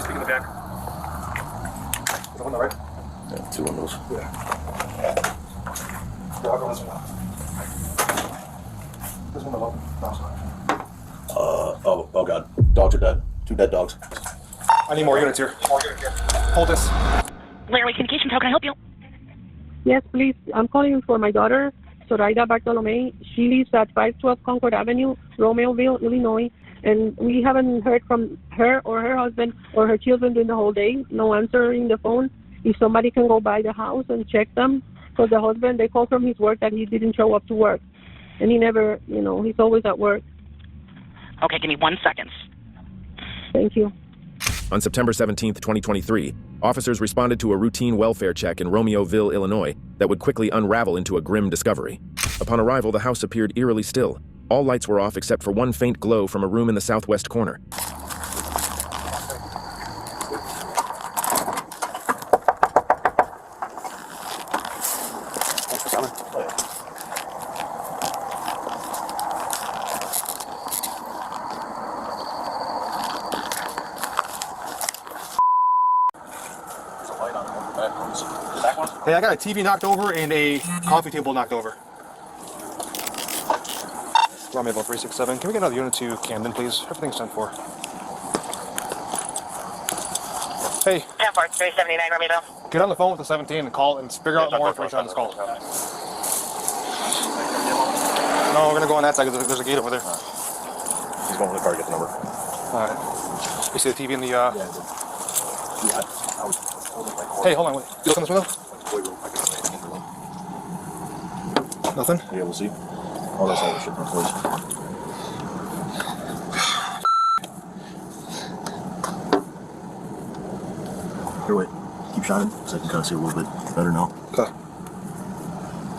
speak in the back. The one on the right? Yeah, two windows. Yeah. Yeah, I'll go this one out. This one open. No, sorry. Oh god. Dogs are dead. Two dead dogs. I need more units here. Hold this. Larry Communications, how can I help you? Yes, please. I'm calling for my daughter, Zoraida Bartolome. She lives at 512 Concord Avenue, Romeoville, Illinois, and we haven't heard from her or her husband or her children during the whole day. No answering the phone. If somebody can go by the house and check them, because the husband, they called from his work that he didn't show up to work, and he never, he's always at work. Okay, give me 1 second. Thank you. On September 17, 2023, officers responded to a routine welfare check in Romeoville, Illinois, that would quickly unravel into a grim discovery. Upon arrival, the house appeared eerily still. All lights were off except for one faint glow from a room in the southwest corner. Hey, I got a TV knocked over and a coffee table knocked over. Romeo 367. Can we get another unit to Camden, please? Everything's done for. Hey. 10-4, 379 Romeo. Get on the phone with the 17 and call and figure out more information on this call. No, we're gonna go on that side because there's a gate over there. He's going to the car to get the number. Alright. You see the TV in the, Yeah, Hey, hold on, wait. You look in this window? Nothing? Yeah, we'll see. Oh, that's all the shit in place. Here, wait. Keep shining, so I can kind of see a little bit better now. Okay.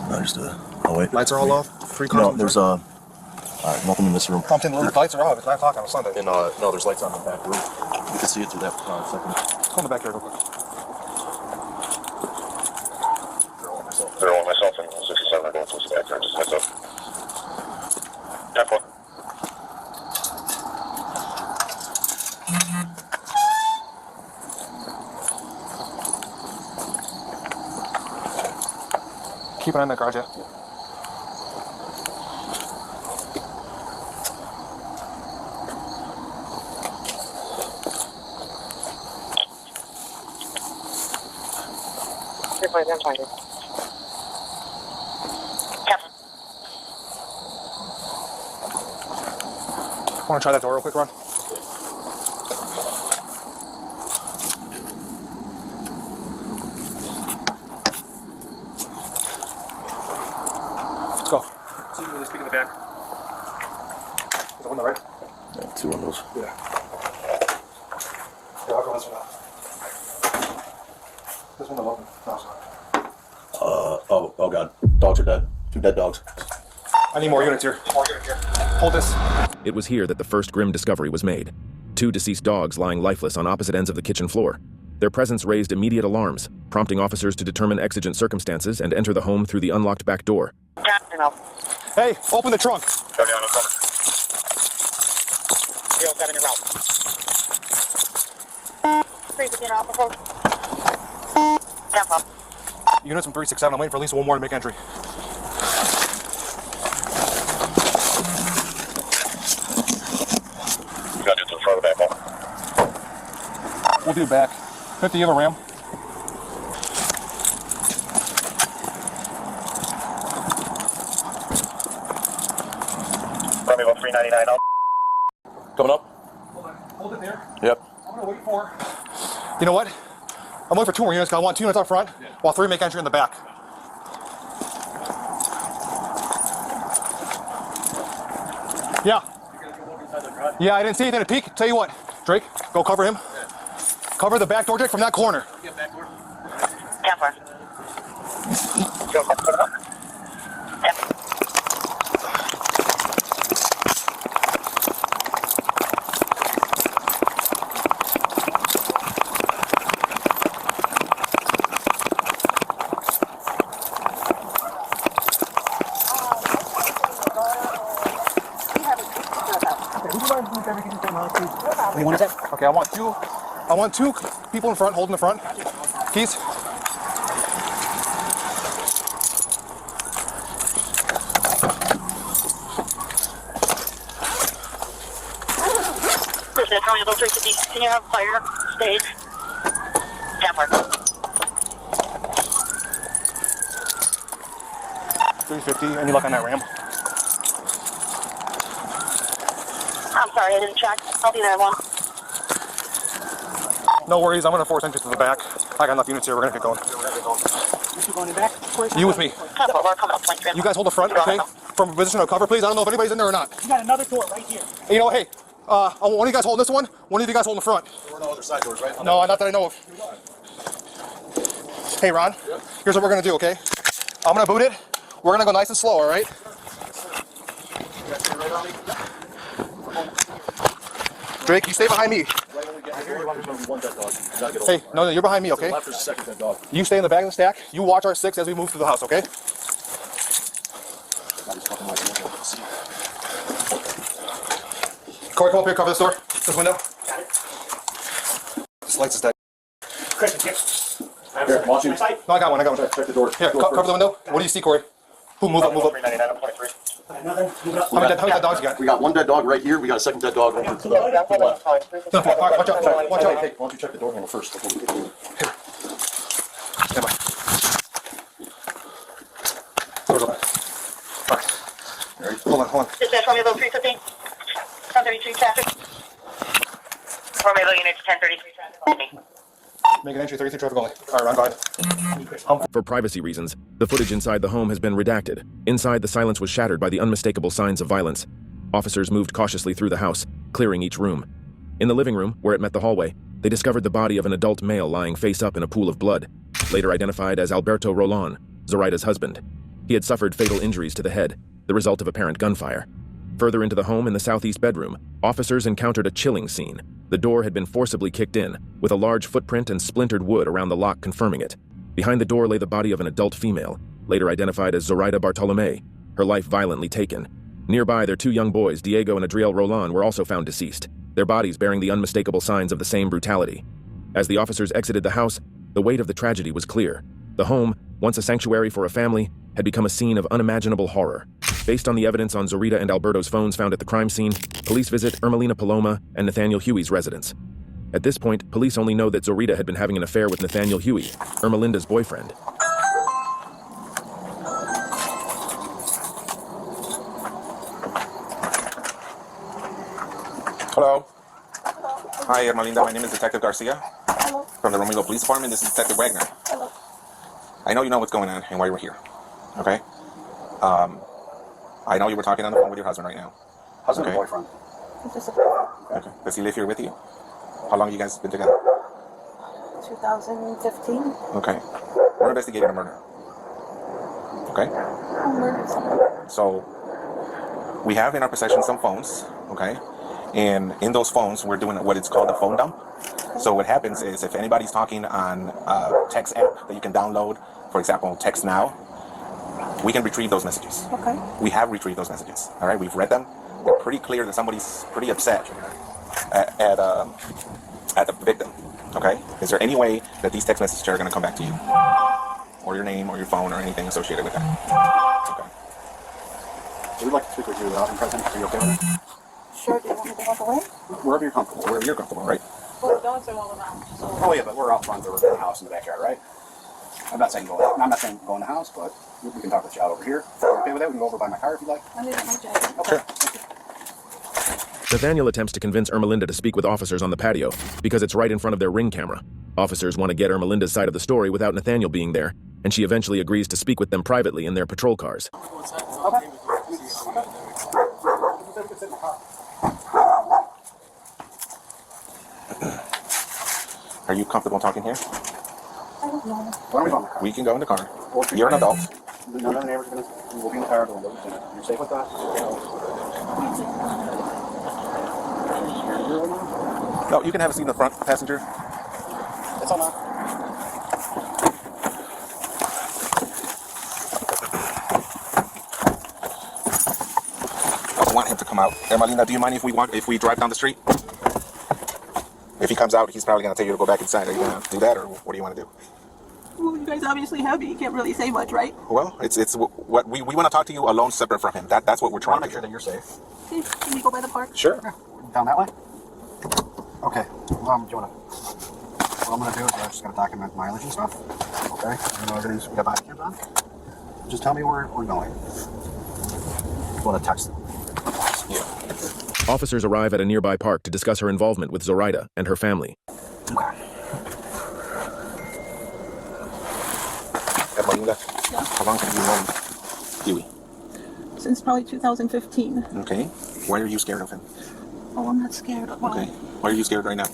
No, just, oh, wait. Lights are all off? Three cars? No, there's, alright, nothing in this room. Compton, the lights are off. It's 9 o'clock on a Sunday. And, no, there's lights on the back room. You can see it through that, second. Let's go in the back here real quick. They're on myself and 67 are going to the back there. Just heads up. 10-4. Keep an eye on that garage, yeah. I'm fine. Want to try that door real quick, Ron? Let's go. See you really speak in the back. Is the one on the right? Yeah, two windows. Yeah. Yeah, I'll go this one out. This one open. No, sorry. Oh god. Dogs are dead. Two dead dogs. I need more units here. Hold this. It was here that the first grim discovery was made. Two deceased dogs lying lifeless on opposite ends of the kitchen floor. Their presence raised immediate alarms, prompting officers to determine exigent circumstances and enter the home through the unlocked back door. Hey, open the trunk. Copy on the phone. 07 in route. 315 Alpha 4. 10-4. Units from 367. I'm waiting for at least one more to make entry. You got to do to the front of the back wall. We'll do back. 50, you have a ram? Romeo 399 out. Coming up? Hold it there. Yep. I'm gonna wait for. You know what? I'm waiting for 2 more units because I want 2 units up front while 3 make entry in the back. Yeah. Yeah, I didn't see anything to peek. Tell you what, Drake, go cover him. Cover the back door, Drake, from that corner. 10-4. Okay, I want 2 I want 2 people in front, holding the front. Keys. San Antonio, 350. Can you have fire stage? Denver. 350. Any luck on that ram? I'm sorry, I didn't check. I'll be there in 1. No worries. I'm gonna force entry to the back. I got enough units here. We're gonna get going. You going back? You with me? We're coming up 23. You guys hold the front, okay? From a position of cover, please. I don't know if anybody's in there or not. You got another door right here. Hey, you know, hey, one of you guys holding this one. One of you guys holding the front. There were no other side doors, right? No, not that I know of. Hey, Ron. Here's what we're gonna do, okay? I'm gonna boot it. We're gonna go nice and slow, all right? Drake, you stay behind me. Hey, no, you're behind me, okay? Left is the second dead dog. You stay in the back of the stack. You watch our 6 as we move through the house, okay? Corey, come up here, cover this door, this window. This lights is dead. Chris, here. Here, watch you. No, I got one. Check the door. Here, cover the window. What do you see, Corey? Move up. 399, I'm 23. Another. Move it up. How many dead dogs you got? We got 1 dead dog right here. We got a second dead dog over to the left. No, all right, watch out. Hey, why don't you check the door handle first before we get to it? Stand by. Door's open. All right. Hold on. This is Romeo 350. 1033 traffic. Romeo units 1033 traffic only. Make an entry, 33 traffic only. All right, Ron, go ahead. For privacy reasons, the footage inside the home has been redacted. Inside, the silence was shattered by the unmistakable signs of violence. Officers moved cautiously through the house, clearing each room. In the living room, where it met the hallway, they discovered the body of an adult male lying face up in a pool of blood, later identified as Alberto Rolon, Zoraida's husband. He had suffered fatal injuries to the head, the result of apparent gunfire. Further into the home in the southeast bedroom, officers encountered a chilling scene. The door had been forcibly kicked in, with a large footprint and splintered wood around the lock confirming it. Behind the door lay the body of an adult female, later identified as Zoraida Bartolome, her life violently taken. Nearby, their 2 young boys, Diego and Adriel Rolon, were also found deceased, their bodies bearing the unmistakable signs of the same brutality. As the officers exited the house, the weight of the tragedy was clear. The home, once a sanctuary for a family, had become a scene of unimaginable horror. Based on the evidence on Zorita and Alberto's phones found at the crime scene, police visit Ermelina Paloma and Nathaniel Huey's residence. At this point, police only know that Zorita had been having an affair with Nathaniel Huey, Ermelinda's boyfriend. Hello. Hi, Ermelinda. My name is Detective Garcia. Hello. From the Romeo Police Department. This is Detective Wagner. Hello. I know you know what's going on and why we're here. Okay? I know you were talking on the phone with your husband right now. Husband Okay. or boyfriend? Okay. Does he live here with you? How long you guys been together? 2015. Okay. We're investigating a murder. Okay? I murdered someone. So, we have in our possession some phones, okay? And in those phones, we're doing what is called a phone dump. So what happens is if anybody's talking on a text app that you can download, for example, Text Now, we can retrieve those messages. Okay. We have retrieved those messages, all right? We've read them. They're pretty clear that somebody's pretty upset at the victim, okay? Is there any way that these text messages are going to come back to you? Or your name or your phone or anything associated with that? Okay. We'd like to speak with you without him present. Are you okay with that? Sure, do you want me to walk away? Wherever you're comfortable. Wherever you're comfortable, right? Well, the dogs are all around. So. Oh yeah, but we're out front. We're in the house in the backyard, right? I'm not saying go in the house, but we can talk with you out over here. If you're okay with that? We can go over by my car if you like. I need my jacket. Okay. Nathaniel attempts to convince Ermelinda to speak with officers on the patio because it's right in front of their ring camera. Officers want to get Ermelinda's side of the story without Nathaniel being there, and she eventually agrees to speak with them privately in their patrol cars. Okay. Are you comfortable talking here? I don't know. Why don't we go in the car? We can go in the car. You're an adult. None of the neighbors are going to... We'll be in the car. You're safe with that? No, you can have a seat in the front, passenger. It's on now. I want him to come out. Ermelina, do you mind if we drive down the street? If he comes out, he's probably going to tell you to go back inside. Are you going to do that, or what do you want to do? Well, you guys obviously have me. You can't really say much, right? Well, it's what we want to talk to you alone, separate from him. That's what we're I trying want to to make do. sure that you're safe. Okay, can we go by the park? Sure. Down that way? Okay. Do you want to... What I'm going to do is I'm just going to document mileage and stuff. Okay? You know, everything's... We got body cams on. Just tell me where we're going. You want to text them? Yeah. Officers arrive at a nearby park to discuss her involvement with Zoraida and her family. Okay. Melinda, Yeah. how long have you known Huey? Since probably 2015. Okay. Why are you scared of him? Oh, I'm not scared. Well, Okay. Why are you scared right now?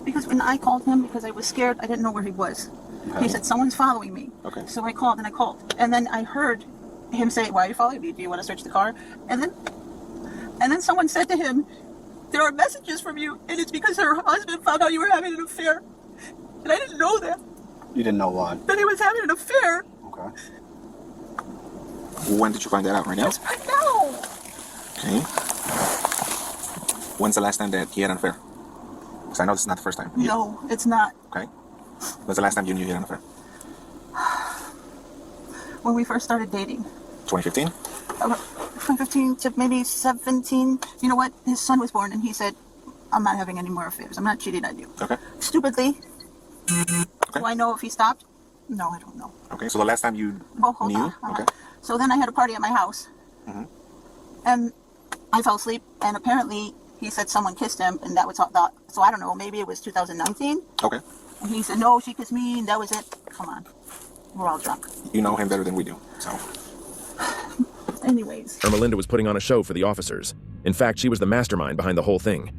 because when I called him, because I was scared, I didn't know where he was. Okay. He said, someone's following me. Okay. So I called and I called. And then I heard him say, why are you following me? Do you want to search the car? And then someone said to him, there are messages from you, and it's because her husband found out you were having an affair. And I didn't know that. You didn't know what? That he was having an affair. Okay. When did you find that out? Right now? Right now. Okay. When's the last time that he had an affair? Because I know this is not the first time. No, it's not. Okay. When's the last time you knew he had an affair? When we first started dating. 2015? 2015 to maybe 17. You know what? His son was born, and he said, I'm not having any more affairs. I'm not cheating on you. Okay. Stupidly. Okay. Do I know if he stopped? No, I don't know. Okay. So the last time you Well, hold knew? on. Okay. So then I had a party at my house. Mhm. And I fell asleep, and apparently he said someone kissed him, and that was thought. So I don't know, maybe it was 2019. Okay. And he said, no, she kissed me, and that was it. Come on. We're all drunk. You know him better than we do. So. Anyways. Ermelinda was putting on a show for the officers. In fact, she was the mastermind behind the whole thing.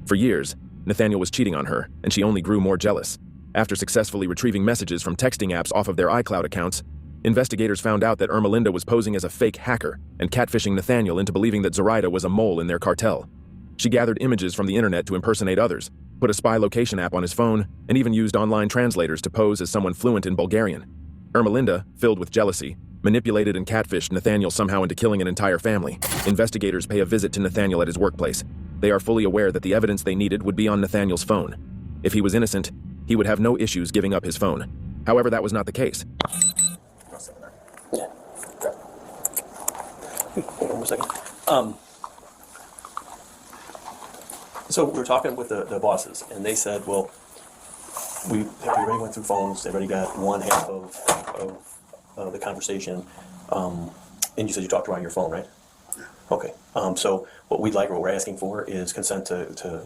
For years, Nathaniel was cheating on her, and she only grew more jealous. After successfully retrieving messages from texting apps off of their iCloud accounts, investigators found out that Ermelinda was posing as a fake hacker and catfishing Nathaniel into believing that Zoraida was a mole in their cartel. She gathered images from the internet to impersonate others, put a spy location app on his phone, and even used online translators to pose as someone fluent in Bulgarian. Ermelinda, filled with jealousy, manipulated and catfished Nathaniel somehow into killing an entire family. Investigators pay a visit to Nathaniel at his workplace. They are fully aware that the evidence they needed would be on Nathaniel's phone. If he was innocent, he would have no issues giving up his phone. However, that was not the case. Yeah. Hold on 1 second. So we were talking with the bosses, and they said, well, we already went through phones. They already got one half of the conversation. And you said you talked around your phone, right? Okay. So what we'd like, or what we're asking for, is consent to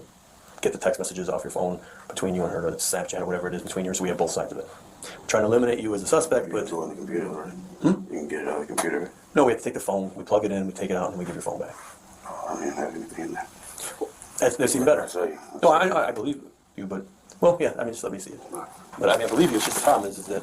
get the text messages off your phone between you and her, or Snapchat, or whatever it is between you, so we have both sides of it. We're trying to eliminate you as a suspect, but... on the computer, right? You can get it on the computer. No, we have to take the phone, we plug it in, we take it out, and we give your phone back. Oh, I didn't have anything in there. That's even better. I saw you. No, I believe you, but... Well, yeah, I mean, just let me see it. But I mean, I believe you, it's just the problem is that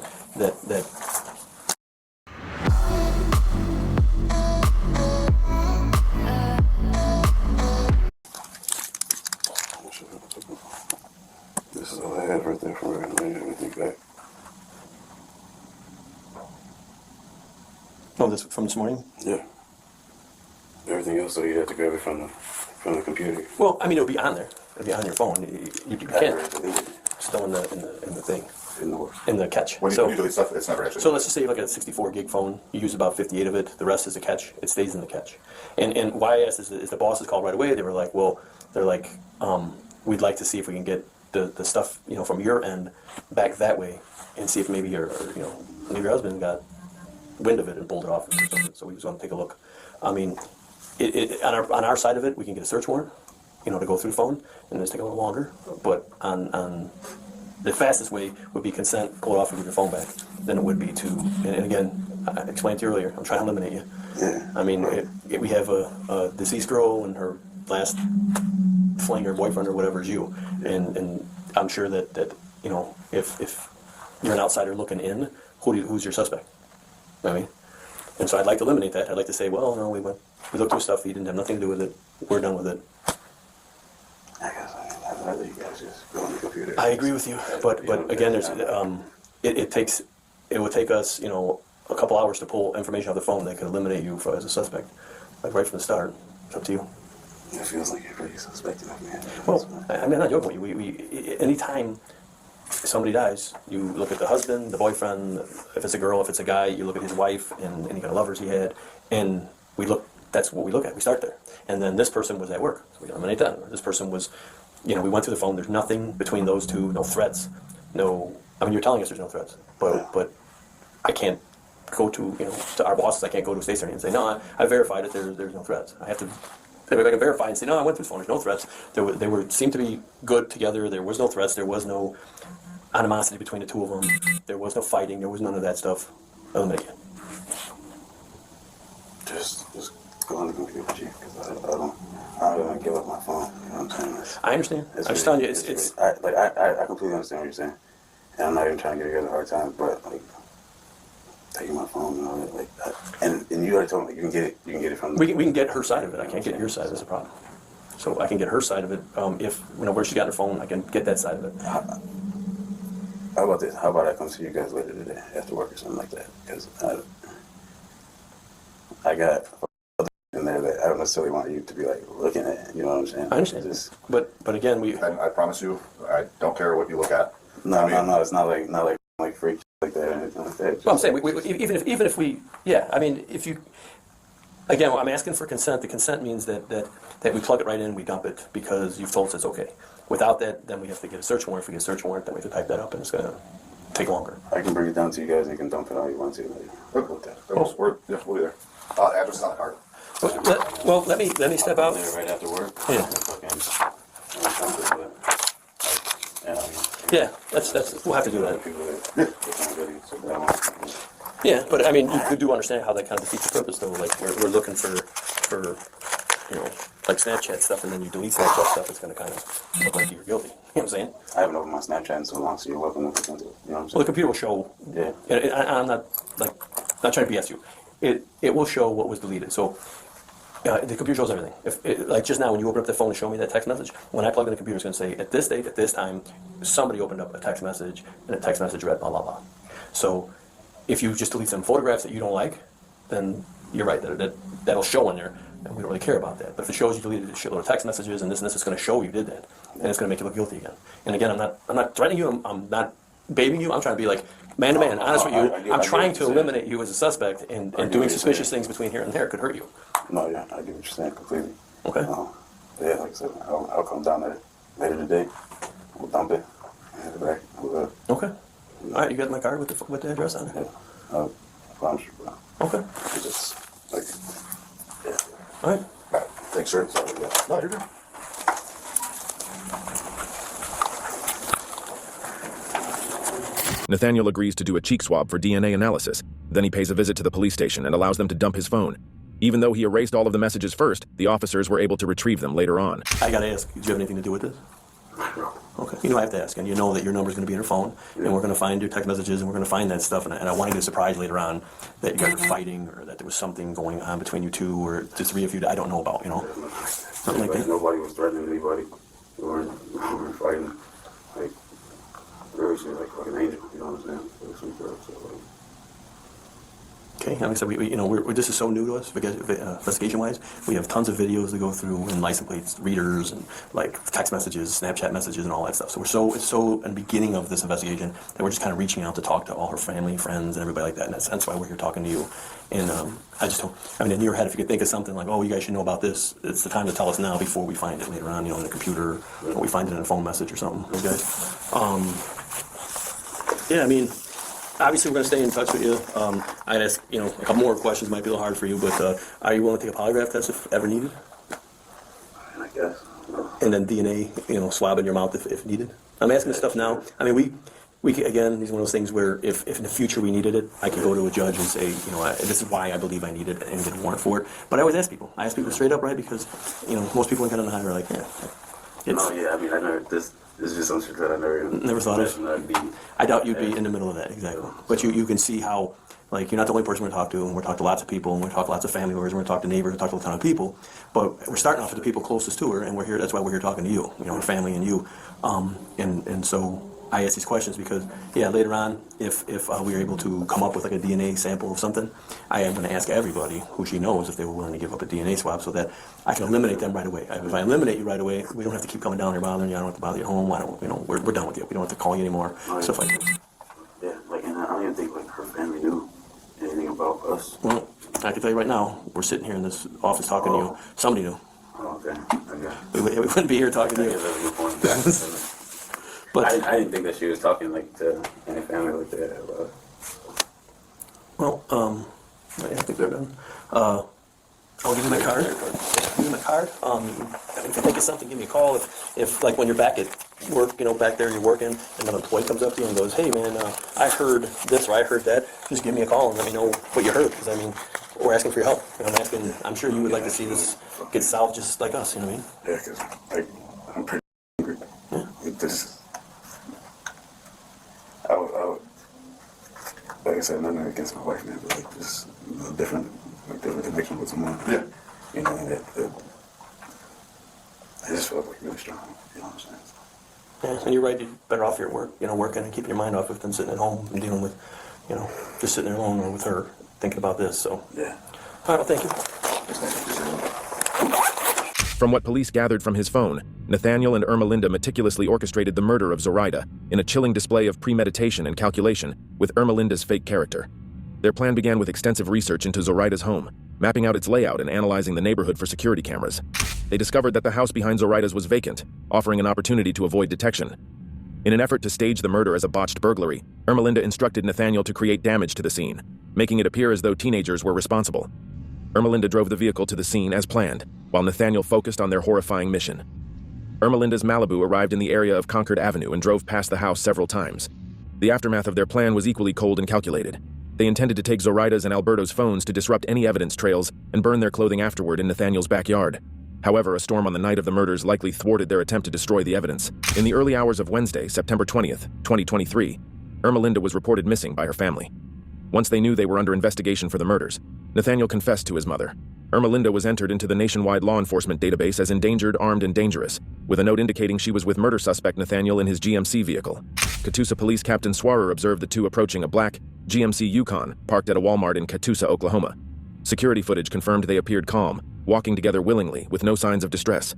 This is all I have right there from her. I don't have anything back. Oh, this from this morning? Yeah. Everything else, though, you have to grab it from the computer. Well, I mean, it'll be on there. It'll be on your phone. You can't. It's deleted. Still in the thing. In the catch. When So, you delete stuff, it's never actually. so let's just say you have like a 64 gig phone. You use about 58 of it. The rest is a catch. It stays in the catch. And why I asked is the bosses called right away. They were like, well, we'd like to see if we can get the stuff, from your end back that way, and see if maybe your husband got wind of it and pulled it off or something. So we just want to take a look. I mean, on our side of it, we can get a search warrant, to go through the phone, and it's take a little longer. But on the fastest way would be consent, pull it off and give your phone back. Then it would be to, and again, I explained to you earlier, I'm trying to eliminate you. Yeah. I mean, we have a deceased girl and her last fling or boyfriend or whatever is you, and I'm sure that if you're an outsider looking in, who's your suspect? You know what I mean? And so I'd like to eliminate that. I'd like to say, well, no, we looked through stuff. He didn't have nothing to do with it. We're done with it. I guess I'd rather you guys just go on the computer. I agree with you, but again, there's it would take us a couple hours to pull information off the phone that could eliminate you as a suspect, like right from the start. It's up to you. It feels like you're pretty suspecting of me. Well, I mean, I'm not joking with you. Anytime somebody dies, you look at the husband, the boyfriend, if it's a girl, if it's a guy, you look at his wife and any kind of lovers he had, and that's what we look at. We start there. And then this person was at work, so we eliminate that. Or this person was, we went through the phone. There's nothing between those two, no threats, you're telling us there's no threats, but I can't go to our bosses. I can't go to a state attorney and say, no, I verified it, there's no threats. I have to, if I can verify and say, no, I went through the phone, there's no threats. They seemed to be good together. There was no threats. There was no animosity between the two of them. There was no fighting. There was none of that stuff. Eliminate it. Just go on the computer, Chief, because I don't want to give up my phone. You know what I'm saying? I understand. I'm just telling you, I completely understand what you're saying, and I'm not even trying to give you guys a hard time, but taking my phone and all that, and you already told me you can get it from. We can get her side of it. I can't get your side. That's a problem. So I can get her side of it. If where she got her phone, I can get that side of it. How about this? How about I come see you guys later today after work or something like that? Because I got in there that I don't necessarily want you to be looking at. You know what I'm saying? I understand. But again, I promise you, I don't care what you look at. No, it's not like freak like that or anything like that. Well, I'm saying even if we, if you, again, I'm asking for consent. The consent means that we plug it right in, we dump it because you've told us it's okay. Without that, then we have to get a search warrant. If we get a search warrant, then we have to type that up, and it's going to take longer. I can bring it down to you guys, and you can dump it all you want to. We'll be there. Address is on the card. Well, let me step out. Right after work. Yeah. Yeah, that's we'll have to do that. Yeah, but you do understand how that kind of defeats the purpose, though. Like we're looking for like Snapchat stuff, and then you delete Snapchat stuff. It's going to kind of look like you're guilty. You know what I'm saying? I haven't opened my Snapchat in so long, so you're welcome to look into it. You know what I'm saying? Well, the computer will show. Yeah. I'm not trying to BS you. It will show what was deleted. So the computer shows everything. Like just now, when you open up the phone and show me that text message, when I plug in the computer, it's going to say at this date, at this time, somebody opened up a text message, and the text message read blah blah blah. So if you just delete some photographs that you don't like, then you're right. That'll show in there, and we don't really care about that. But if it shows you deleted a shitload of text messages and this, it's going to show you did that, and it's going to make you look guilty again. And again, I'm not threatening you. I'm not babying you. I'm trying to be like man to man, honest with you. I'm trying to eliminate you as a suspect, and doing suspicious things between here and there could hurt you. No, yeah, I get what you're saying completely. Okay. Yeah, like I said, I'll come down there later today. We'll dump it and head it back. Okay. All right, you got my card with the address on it? Yeah. I promise you, bro. Okay. It's yeah. All right. Thanks, sir. Sorry, no, you're good. Nathaniel agrees to do a cheek swab for DNA analysis. Then he pays a visit to the police station and allows them to dump his phone. Even though he erased all of the messages first, the officers were able to retrieve them later on. I gotta ask, do you have anything to do with this? Okay. I have to ask, and you know that your number's going to be in her phone, and we're going to find your text messages, and we're going to find that stuff, and I want to get a surprise later on that you guys were fighting, or that there was something going on between you two, or the three of you that I don't know about, Something like that. Nobody was threatening anybody. We weren't fighting. Really, she was like an angel, you know what I'm saying? Really sweet girl, so Okay, like I said, this is so new to us, investigation-wise. We have tons of videos to go through, and license plates, readers, and text messages, Snapchat messages, and all that stuff. So it's so in the beginning of this investigation that we're just kind of reaching out to talk to all her family, friends, and everybody like that. And that's why we're here talking to you. And I just don't. In your head, if you could think of something like, oh, you guys should know about this, it's the time to tell us now before we find it later on, in the computer, or we find it in a phone message or something. Okay. Obviously, we're going to stay in touch with you. I'd ask, a couple more questions might be a little hard for you, but are you willing to take a polygraph test if ever needed? I guess. And then DNA, swab in your mouth if needed? I'm asking this stuff now. We again, these are one of those things where if in the future we needed it, I could go to a judge and say, this is why I believe I need it and get a warrant for it. But I always ask people. I ask people straight up, right? Because, most people in kind of high are like, yeah. I never, this is just some shit that I never thought of. I doubt you'd be in the middle of that, exactly. But you can see how, you're not the only person we're going to talk to, and we're talking to lots of people, and we're talking to lots of family members, and we're going to talk to neighbors, and talk to a ton of people. But we're starting off with the people closest to her, and we're here. That's why we're here talking to you, her family and you. And so I ask these questions because, yeah, later on, if we were able to come up with like a DNA sample of something, I am going to ask everybody who she knows if they were willing to give up a DNA swab so that I can eliminate them right away. If I eliminate you right away, we don't have to keep coming down here bothering you. I don't have to bother you at home. I don't, we're done with you. We don't have to call you anymore. Stuff like that. Yeah, like, and I don't even think like her family knew anything about us. Well, I can tell you right now, we're sitting here in this office talking to you. Somebody knew. Oh, okay. We wouldn't be here talking to you. That's a good point. But I didn't think that she was talking like to any family like that. well, I think they're done. I'll give you my card. Give you my card. I mean, if you think of something, give me a call. If like when you're back at work, back there you're working, and an employee comes up to you and goes, "Hey man, I heard this or I heard that," just give me a call and let me know what you heard. Because I mean, we're asking for your help. I'm sure you would like to see this get solved just like us. You know what I mean? Yeah, because I'm pretty angry. Yeah. With this, I would, like I said, nothing against my wife, man, but like just a different connection with someone. Yeah. And that I just felt like really strong. You know what I'm saying? Yeah, and you're right. You're better off your work, working and keeping your mind off it than sitting at home and dealing with, just sitting there alone or with her thinking about this. So Yeah. all right, well, thank you. From what police gathered from his phone, Nathaniel and Ermelinda meticulously orchestrated the murder of Zoraida in a chilling display of premeditation and calculation with Ermelinda's fake character. Their plan began with extensive research into Zoraida's home, mapping out its layout and analyzing the neighborhood for security cameras. They discovered that the house behind Zoraida's was vacant, offering an opportunity to avoid detection. In an effort to stage the murder as a botched burglary, Ermelinda instructed Nathaniel to create damage to the scene, making it appear as though teenagers were responsible. Ermelinda drove the vehicle to the scene as planned, while Nathaniel focused on their horrifying mission. Ermelinda's Malibu arrived in the area of Concord Avenue and drove past the house several times. The aftermath of their plan was equally cold and calculated. They intended to take Zoraida's and Alberto's phones to disrupt any evidence trails and burn their clothing afterward in Nathaniel's backyard. However, a storm on the night of the murders likely thwarted their attempt to destroy the evidence. In the early hours of Wednesday, September 20th, 2023, Ermelinda was reported missing by her family. Once they knew they were under investigation for the murders, Nathaniel confessed to his mother. Ermelinda was entered into the nationwide law enforcement database as endangered, armed, and dangerous, with a note indicating she was with murder suspect Nathaniel in his GMC vehicle. Catoosa Police Captain Swarer observed the two approaching a black GMC Yukon parked at a Walmart in Catoosa, Oklahoma. Security footage confirmed they appeared calm, walking together willingly, with no signs of distress.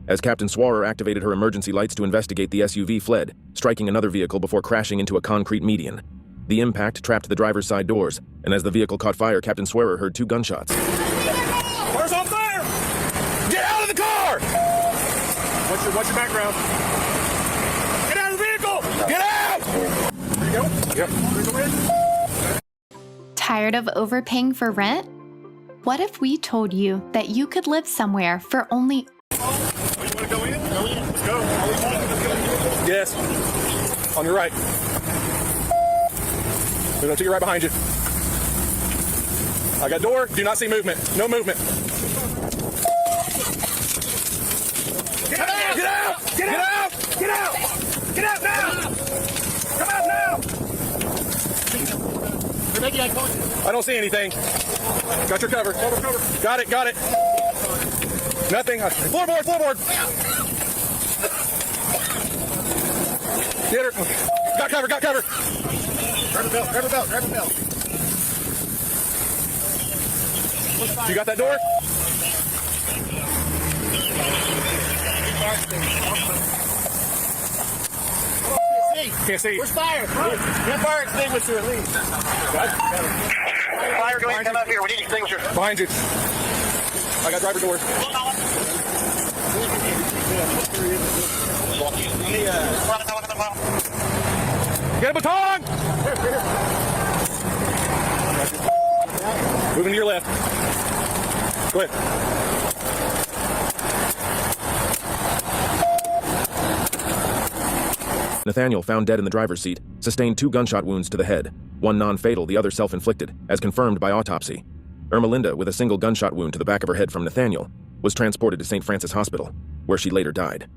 As Captain Swarer activated her emergency lights to investigate, the SUV fled, striking another vehicle before crashing into a concrete median. The impact trapped the driver's side doors, and as the vehicle caught fire, Captain Swarer heard two gunshots. Car's on fire! Get out of the car! What's your background? Get out of the vehicle! Get out! There you go. Yep. There you go in. Tired of overpaying for rent? What if we told you that you could live somewhere for only... Oh, you want to go in? Go in. Let's go. Yes. On your right. We're going to take it right behind you. I got door. Do not see movement. No movement. Get out! Get out! Get out! Get out! Get out now! Come out now! I don't see anything. Got your cover. Cover. Got it. Got it. Nothing. Floorboard. Floorboard. Get her. Got cover. Got cover. Grab a belt. Grab a belt. Grab a belt. You got that door? Can't see. Where's fire? Get fire extinguisher at least. Fire, go ahead and come up here. We need extinguisher. Behind you. I got driver doors. Get a baton! Moving to your left. Go ahead. Nathaniel, found dead in the driver's seat, sustained 2 gunshot wounds to the head, one non-fatal, the other self-inflicted, as confirmed by autopsy. Ermelinda, with a single gunshot wound to the back of her head from Nathaniel, was transported to St. Francis Hospital, where she later died.